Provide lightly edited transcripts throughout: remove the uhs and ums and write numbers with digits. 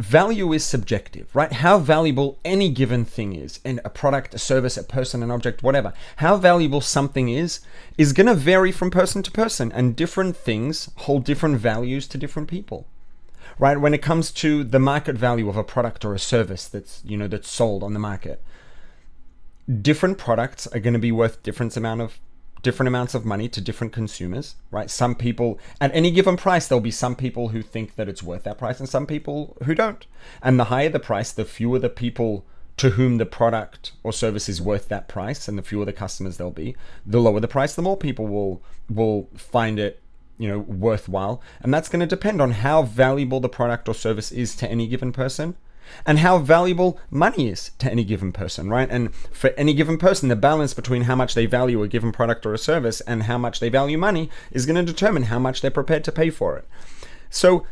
value is subjective, right? How valuable any given thing is, and a product, a service, a person, an object, whatever, how valuable something is going to vary from person to person, and different things hold different values to different people, right? When it comes to the market value of a product or a service that's sold on the market, different products are going to be worth different amounts of money to different consumers, right? Some people, at any given price, there'll be some people who think that it's worth that price and some people who don't. And the higher the price, the fewer the people to whom the product or service is worth that price, and the fewer the customers there'll be. The lower the price, the more people will find it, worthwhile. And that's going to depend on how valuable the product or service is to any given person, and how valuable money is to any given person, right? And for any given person, the balance between how much they value a given product or a service and how much they value money is going to determine how much they're prepared to pay for it. So,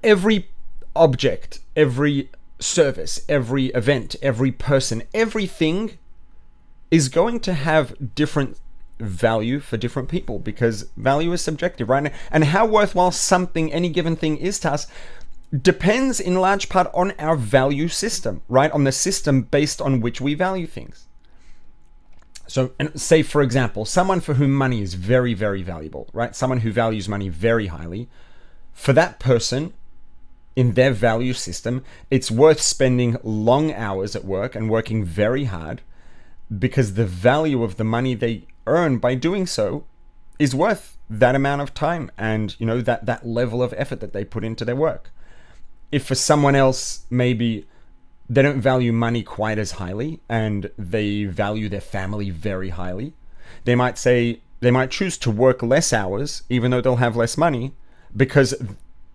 every object, every service, every event, every person, everything is going to have different value for different people, because value is subjective, right? And how worthwhile any given thing is to us depends in large part on our value system, right? On the system based on which we value things. So, and say, for example, someone for whom money is very, very valuable, right? Someone who values money very highly. For that person, in their value system, it's worth spending long hours at work and working very hard, because the value of the money they earn by doing so is worth that amount of time and, that level of effort that they put into their work. If for someone else, maybe they don't value money quite as highly and they value their family very highly, they might choose to work less hours, even though they'll have less money, because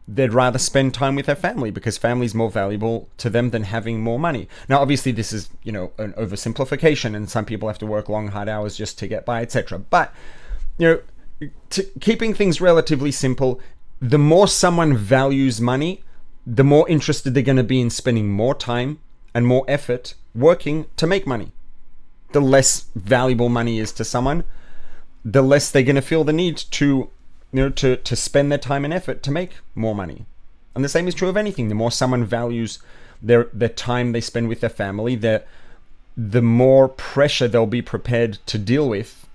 they'd rather spend time with their family, because family is more valuable to them than having more money. Now, obviously, this is, an oversimplification, and some people have to work long, hard hours just to get by, etc. But, keeping things relatively simple, the more someone values money, the more interested they're going to be in spending more time and more effort working to make money. The less valuable money is to someone, the less they're going to feel the need to spend their time and effort to make more money. And the same is true of anything. The more someone values their time they spend with their family, the more pressure they'll be prepared to deal with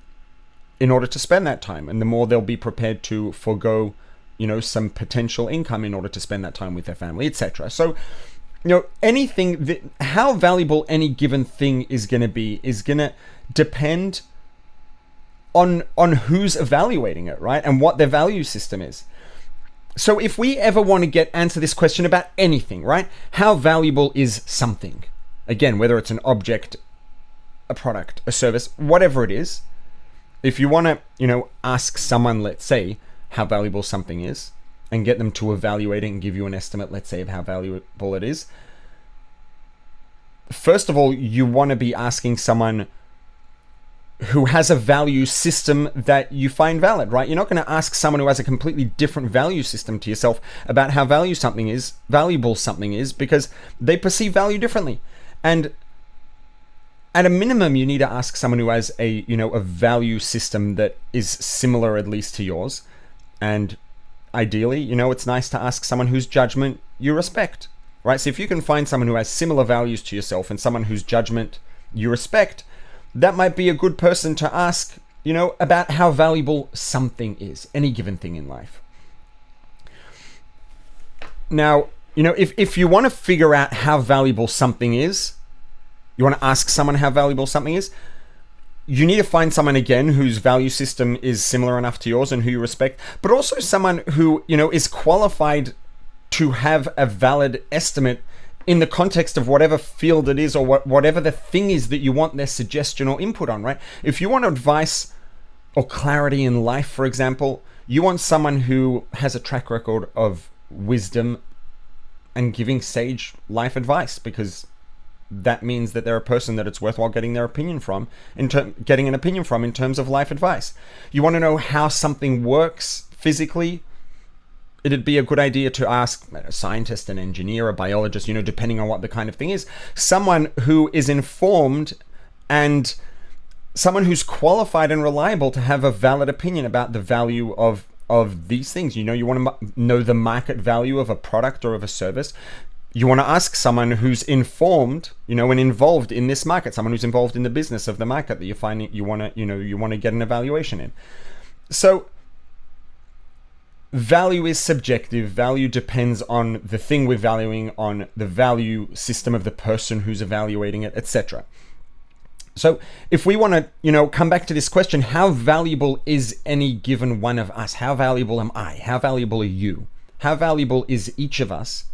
in order to spend that time, and the more they'll be prepared to forego some potential income in order to spend that time with their family, etc. So, how valuable any given thing is going to be is going to depend on who's evaluating it, right? And what their value system is. So if we ever want to answer this question about anything, right? How valuable is something? Again, whether it's an object, a product, a service, whatever it is, if you want to, ask someone, let's say, how valuable something is, and get them to evaluate it and give you an estimate, let's say, of how valuable it is. First of all, you want to be asking someone who has a value system that you find valid, right? You're not going to ask someone who has a completely different value system to yourself about how valuable something is, because they perceive value differently. And at a minimum, you need to ask someone who has a value system that is similar, at least, to yours. And ideally, it's nice to ask someone whose judgment you respect, right? So if you can find someone who has similar values to yourself and someone whose judgment you respect, that might be a good person to ask, about how valuable something is, any given thing in life. Now, if you want to figure out how valuable something is, you want to ask someone how valuable something is, you need to find someone, again, whose value system is similar enough to yours and who you respect, but also someone who, is qualified to have a valid estimate in the context of whatever field it is, or whatever the thing is that you want their suggestion or input on, right? If you want advice or clarity in life, for example, you want someone who has a track record of wisdom and giving sage life advice, because that means that they're a person that it's worthwhile getting an opinion from in terms of life advice. You want to know how something works physically, it'd be a good idea to ask a scientist, an engineer, a biologist, depending on what the kind of thing is, someone who is informed and someone who's qualified and reliable to have a valid opinion about the value of these things. You want to know the market value of a product or of a service. You want to ask someone who's informed, and involved in this market, someone who's involved in the business of the market that you're finding you want to get an evaluation in. So value is subjective. Value depends on the thing we're valuing, on the value system of the person who's evaluating it, etc. So if we want to, come back to this question, how valuable is any given one of us? How valuable am I? How valuable are you? How valuable is each of us?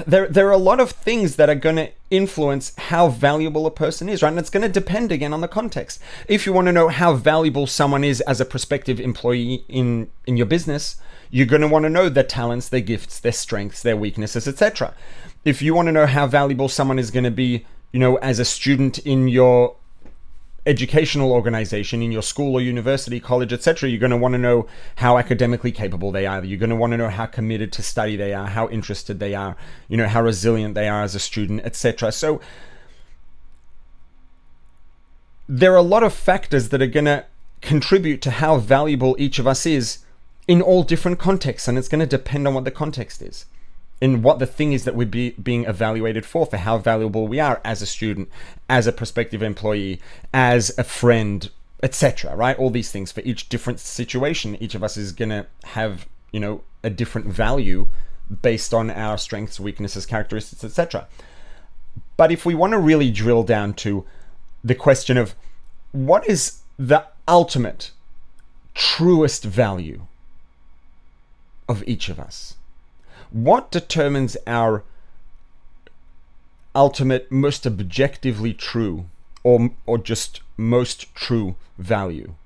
There are a lot of things that are going to influence how valuable a person is, right? And it's going to depend again on the context. If you want to know how valuable someone is as a prospective employee in your business, you're going to want to know their talents, their gifts, their strengths, their weaknesses, etc. If you want to know how valuable someone is going to be, as a student in your educational organization, in your school or university, college, etc., you're going to want to know how academically capable they are. You're going to want to know how committed to study they are, how interested they are, how resilient they are as a student, etc. So there are a lot of factors that are going to contribute to how valuable each of us is in all different contexts, and it's going to depend on what the context is, in what the thing is that we're being evaluated for how valuable we are as a student, as a prospective employee, as a friend, etc. Right? All these things for each different situation, each of us is going to have, a different value based on our strengths, weaknesses, characteristics, etc. But if we want to really drill down to the question of what is the ultimate, truest value of each of us? What determines our ultimate, most objectively true, or just most true value?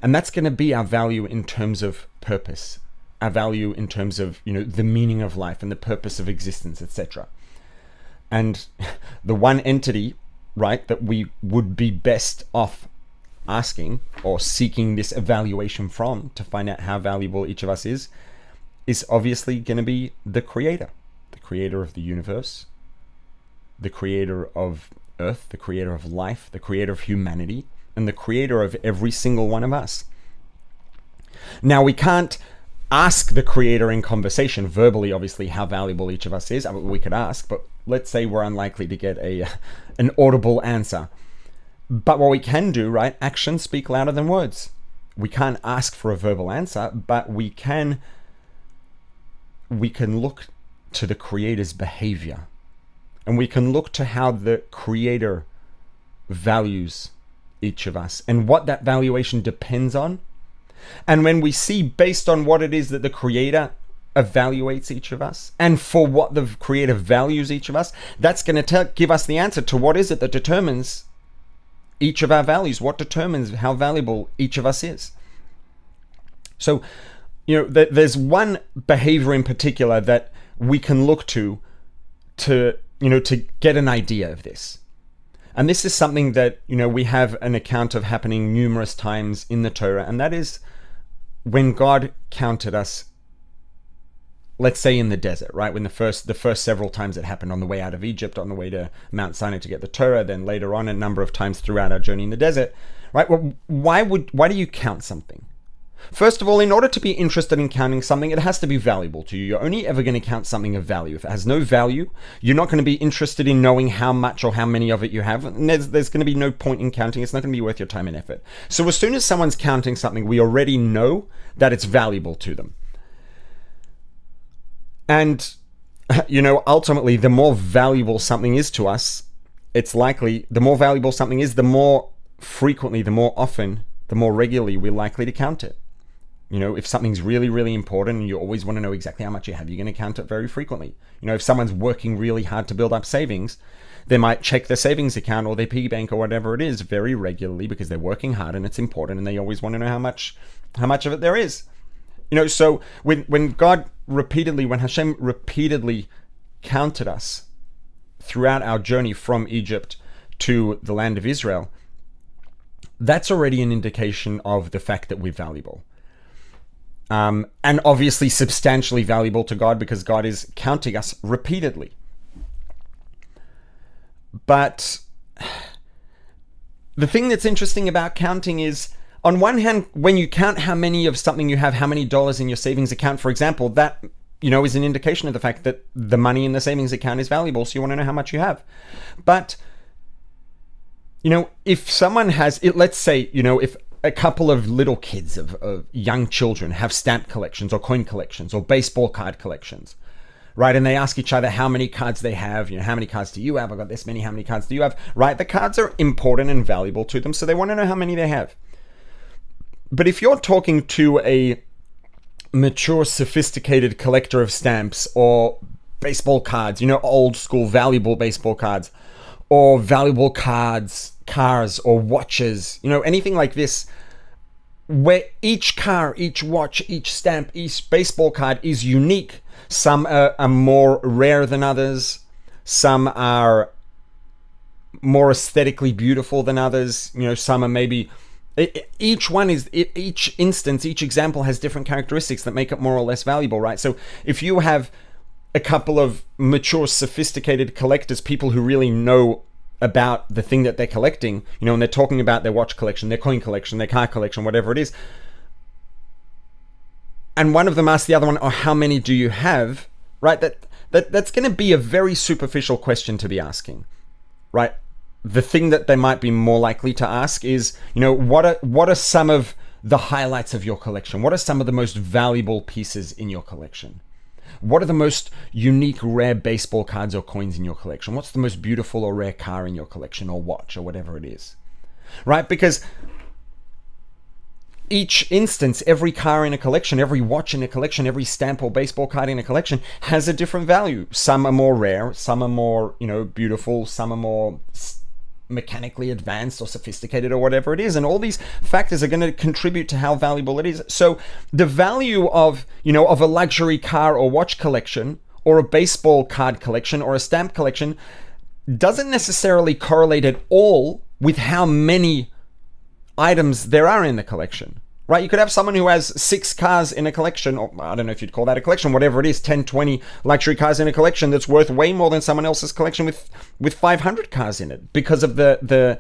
And that's going to be our value in terms of purpose, our value in terms of, the meaning of life and the purpose of existence, etc. And the one entity, right, that we would be best off asking or seeking this evaluation from to find out how valuable each of us is obviously going to be the creator of the universe, the creator of Earth, the creator of life, the creator of humanity, and the creator of every single one of us. Now, we can't ask the creator in conversation verbally, obviously, how valuable each of us is. We could ask, but let's say we're unlikely to get an audible answer. But what we can do, right, actions speak louder than words. We can't ask for a verbal answer, but we can look to the creator's behavior, and we can look to how the creator values each of us and what that valuation depends on. And when we see based on what it is that the creator evaluates each of us and for what the creator values each of us, that's going to give us the answer to what is it that determines each of our values, what determines how valuable each of us is. So there's one behavior in particular that we can look to get an idea of this. And this is something that, we have an account of happening numerous times in the Torah, and that is when God counted us, let's say in the desert, right? When the first several times it happened on the way out of Egypt, on the way to Mount Sinai to get the Torah, then later on a number of times throughout our journey in the desert, right? Well, why do you count something? First of all, in order to be interested in counting something, it has to be valuable to you. You're only ever going to count something of value. If it has no value, you're not going to be interested in knowing how much or how many of it you have. And there's going to be no point in counting. It's not going to be worth your time and effort. So as soon as someone's counting something, we already know that it's valuable to them. And, ultimately, the more valuable something is to us, it's likely, the more valuable something is, the more frequently, the more often, the more regularly we're likely to count it. If something's really, really important and you always want to know exactly how much you have, you're going to count it very frequently. If someone's working really hard to build up savings, they might check their savings account or their piggy bank or whatever it is very regularly because they're working hard and it's important and they always want to know how much of it there is. So when Hashem repeatedly counted us throughout our journey from Egypt to the land of Israel, that's already an indication of the fact that we're valuable. And obviously substantially valuable to God because God is counting us repeatedly. But the thing that's interesting about counting is on one hand, when you count how many of something you have, how many dollars in your savings account, for example, that, is an indication of the fact that the money in the savings account is valuable. So you want to know how much you have. But, if someone has it, let's say, if a couple of little kids of young children have stamp collections or coin collections or baseball card collections, right? And they ask each other how many cards they have, how many cards do you have? I've got this many, how many cards do you have? Right? The cards are important and valuable to them. So they want to know how many they have. But if you're talking to a mature, sophisticated collector of stamps or baseball cards, old school valuable baseball cards or valuable cards, cars or watches, anything like this, where each car, each watch, each stamp, each baseball card is unique. Some are more rare than others. Some are more aesthetically beautiful than others. Some are maybe... Each instance, each example has different characteristics that make it more or less valuable, right? So if you have a couple of mature, sophisticated collectors, people who really know about the thing that they're collecting, and they're talking about their watch collection, their coin collection, their car collection, whatever it is, and one of them asks the other one, how many do you have, right? That's going to be a very superficial question to be asking, right? The thing that they might be more likely to ask is, what are some of the highlights of your collection? What are some of the most valuable pieces in your collection? What are the most unique, rare baseball cards or coins in your collection? What's the most beautiful or rare car in your collection or watch or whatever it is, right? Because each instance, every car in a collection, every watch in a collection, every stamp or baseball card in a collection has a different value. Some are more rare, some are more, beautiful, some are more mechanically advanced or sophisticated or whatever it is, and all these factors are going to contribute to how valuable it is. So the value of a luxury car or watch collection or a baseball card collection or a stamp collection doesn't necessarily correlate at all with how many items there are in the collection, right? You could have someone who has 6 cars in a collection, or I don't know if you'd call that a collection, whatever it is, 10, 20 luxury cars in a collection that's worth way more than someone else's collection with 500 cars in it because of the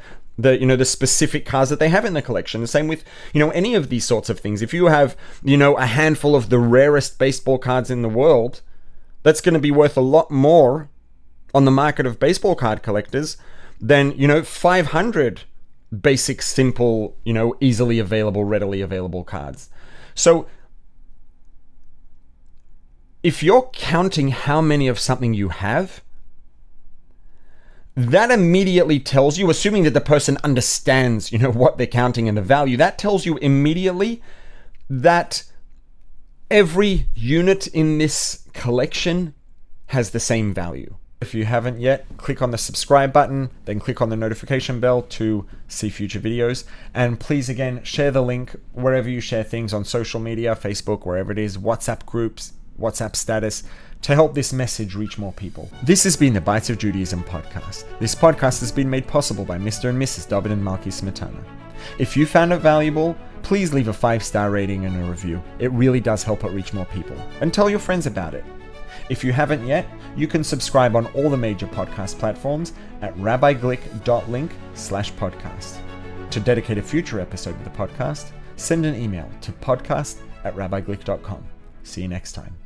specific cars that they have in the collection. The same with, any of these sorts of things. If you have, a handful of the rarest baseball cards in the world, that's going to be worth a lot more on the market of baseball card collectors than, 500 basic, simple, easily available, readily available cards. So if you're counting how many of something you have, that immediately tells you, assuming that the person understands, what they're counting and the value, that tells you immediately that every unit in this collection has the same value. If you haven't yet, click on the subscribe button, then click on the notification bell to see future videos. And please, again, share the link wherever you share things on social media, Facebook, wherever it is, WhatsApp groups, WhatsApp status, to help this message reach more people. This has been the Bites of Judaism podcast. This podcast has been made possible by Mr. and Mrs. David and Malki Smetana. If you found it valuable, please leave a 5-star rating and a review. It really does help it reach more people. And tell your friends about it. If you haven't yet, you can subscribe on all the major podcast platforms at rabbiglick.link/podcast. To dedicate a future episode of the podcast, send an email to podcast@rabbiglick.com. See you next time.